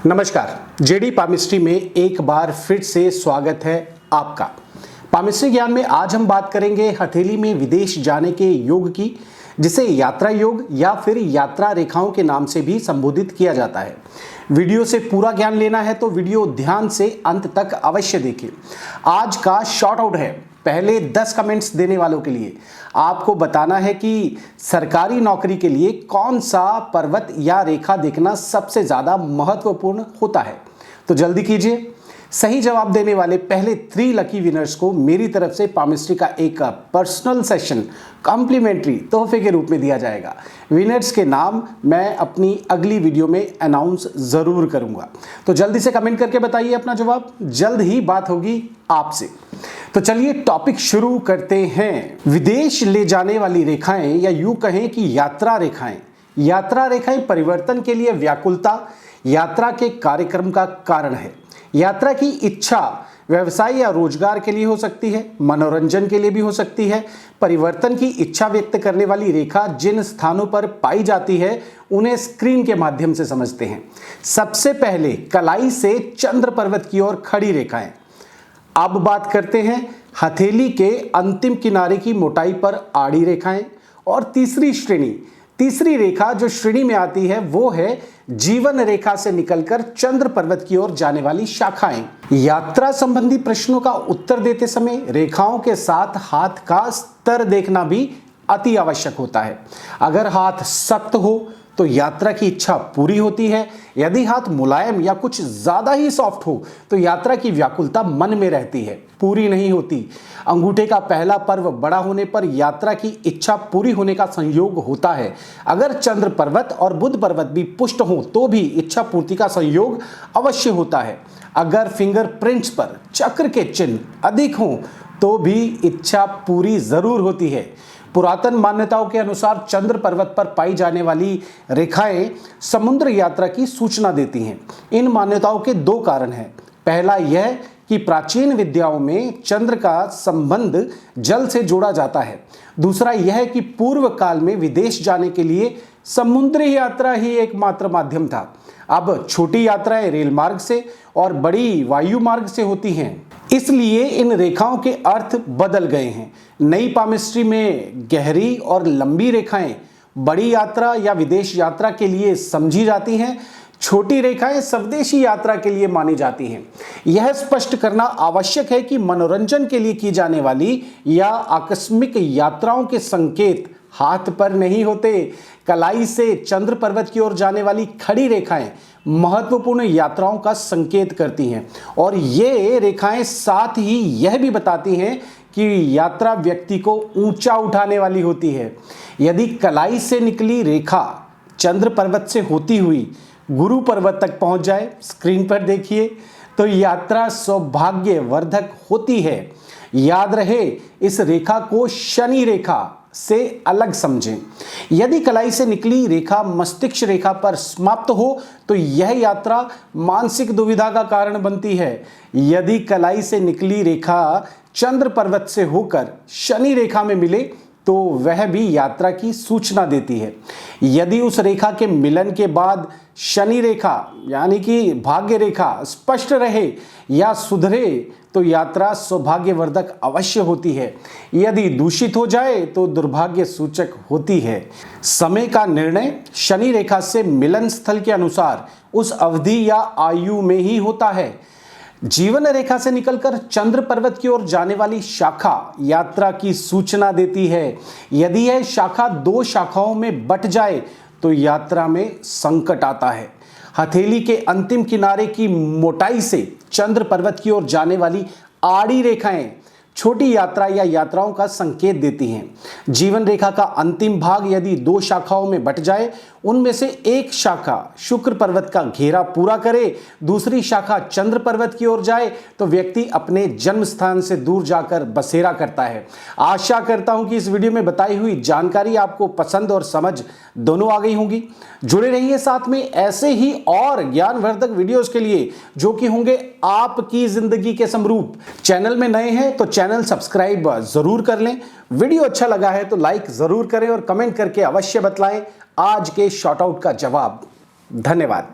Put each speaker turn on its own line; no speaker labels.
नमस्कार, JD palmistry में एक बार फिर से स्वागत है आपका। पामिस्ट्री ज्ञान में आज हम बात करेंगे हथेली में विदेश जाने के योग की, जिसे यात्रा योग या फिर यात्रा रेखाओं के नाम से भी संबोधित किया जाता है। वीडियो से पूरा ज्ञान लेना है तो वीडियो ध्यान से अंत तक अवश्य देखें। आज का शॉर्ट आउट है पहले 10 कमेंट्स देने वालों के लिए। आपको बताना है कि सरकारी नौकरी के लिए कौन सा पर्वत या रेखा देखना सबसे ज़्यादा महत्वपूर्ण होता है। तो जल्दी कीजिए। सही जवाब देने वाले पहले 3 लकी विनर्स को मेरी तरफ से पामिस्ट्री का एक पर्सनल सेशन कॉम्प्लीमेंट्री तोहफे के रूप में दिया जाएगा। विनर्स के नाम मैं अपनी अगली वीडियो में अनाउंस ज़रूर करूंगा। तो जल्दी से कमेंट करके बताइए अपना जवाब, जल्द ही बात होगी आपसे। तो चलिए टॉपिक शुरू करते हैं। विदेश ले जाने वाली रेखाएं या यूं कहें कि यात्रा रेखाएं। यात्रा रेखाएं परिवर्तन के लिए व्याकुलता, यात्रा के कार्यक्रम का कारण है। यात्रा की इच्छा व्यवसाय या रोजगार के लिए हो सकती है, मनोरंजन के लिए भी हो सकती है। परिवर्तन की इच्छा व्यक्त करने वाली रेखा जिन स्थानों पर पाई जाती है उन्हें स्क्रीन के माध्यम से समझते हैं। सबसे पहले कलाई से चंद्र पर्वत की ओर खड़ी रेखाएं। अब बात करते हैं हथेली के अंतिम किनारे की मोटाई पर आड़ी रेखाएं। और तीसरी रेखा जो श्रेणी में आती है वो है जीवन रेखा से निकलकर चंद्र पर्वत की ओर जाने वाली शाखाएं। यात्रा संबंधी प्रश्नों का उत्तर देते समय रेखाओं के साथ हाथ का स्तर देखना भी अति आवश्यक होता है। अगर हाथ सख्त हो तो यात्रा की इच्छा पूरी होती है। यदि हाथ मुलायम या कुछ ज्यादा ही सॉफ्ट हो तो यात्रा की व्याकुलता मन में रहती है, पूरी नहीं होती। अंगूठे का पहला पर्व बड़ा होने पर यात्रा की इच्छा पूरी होने का संयोग होता है। अगर चंद्र पर्वत और बुध पर्वत भी पुष्ट हो तो भी इच्छा पूर्ति का संयोग अवश्य होता है। अगर फिंगरप्रिंट्स पर चक्र के चिन्ह अधिक हों तो भी इच्छा पूरी जरूर होती है। पुरातन मान्यताओं के अनुसार चंद्र पर्वत पर पाई जाने वाली रेखाएं समुद्र यात्रा की सूचना देती हैं। इन मान्यताओं के 2 कारण हैं। पहला यह कि प्राचीन विद्याओं में चंद्र का संबंध जल से जोड़ा जाता है। दूसरा यह कि पूर्व काल में विदेश जाने के लिए समुद्री यात्रा ही एकमात्र माध्यम था। अब छोटी यात्राएं रेल मार्ग से और बड़ी वायु मार्ग से होती हैं, इसलिए इन रेखाओं के अर्थ बदल गए हैं। नई पामिस्ट्री में गहरी और लंबी रेखाएं बड़ी यात्रा या विदेश यात्रा के लिए समझी जाती हैं। छोटी रेखाएं स्वदेशी यात्रा के लिए मानी जाती हैं। यह स्पष्ट करना आवश्यक है कि मनोरंजन के लिए की जाने वाली या आकस्मिक यात्राओं के संकेत हाथ पर नहीं होते। कलाई से चंद्र पर्वत की ओर जाने वाली खड़ी रेखाएं महत्वपूर्ण यात्राओं का संकेत करती हैं और ये रेखाएं साथ ही यह भी बताती हैं कि यात्रा व्यक्ति को ऊंचा उठाने वाली होती है। यदि कलाई से निकली रेखा चंद्र पर्वत से होती हुई गुरु पर्वत तक पहुंच जाए, स्क्रीन पर देखिए, तो यात्रा सौभाग्यवर्धक होती है। याद रहे, इस रेखा को शनि रेखा से अलग समझें। यदि कलाई से निकली रेखा मस्तिष्क रेखा पर समाप्त हो तो यह यात्रा मानसिक दुविधा का कारण बनती है। यदि कलाई से निकली रेखा चंद्र पर्वत से होकर शनि रेखा में मिले तो वह भी यात्रा की सूचना देती है। यदि उस रेखा के मिलन के बाद शनि रेखा यानी कि भाग्य रेखा स्पष्ट रहे या सुधरे तो यात्रा सौभाग्यवर्धक अवश्य होती है। यदि दूषित हो जाए तो दुर्भाग्य सूचक होती है। समय का निर्णय शनि रेखा से मिलन स्थल के अनुसार उस अवधि या आयु में ही होता है। जीवन रेखा से निकलकर चंद्र पर्वत की ओर जाने वाली शाखा यात्रा की सूचना देती है। यदि यह शाखा 2 शाखाओं में बट जाए तो यात्रा में संकट आता है। हथेली के अंतिम किनारे की मोटाई से चंद्र पर्वत की ओर जाने वाली आड़ी रेखाएं छोटी यात्रा या यात्राओं का संकेत देती हैं। जीवन रेखा का अंतिम भाग यदि 2 शाखाओं में बट जाए, उनमें से एक शाखा शुक्र पर्वत का घेरा पूरा करे, दूसरी शाखा चंद्र पर्वत की ओर जाए तो व्यक्ति अपने जन्म स्थान से दूर जाकर बसेरा करता है। आशा करता हूं कि इस वीडियो में बताई हुई जानकारी आपको पसंद और समझ दोनों आ गई होंगी। जुड़े रहिए साथ में ऐसे ही और ज्ञानवर्धक वीडियोस के लिए जो कि होंगे आपकी जिंदगी के समरूप। चैनल में नए हैं तो चैनल सब्सक्राइब जरूर कर लें। वीडियो अच्छा लगा है तो लाइक जरूर करें और कमेंट करके अवश्य बतलाएं आज के शॉर्ट आउट का जवाब। धन्यवाद।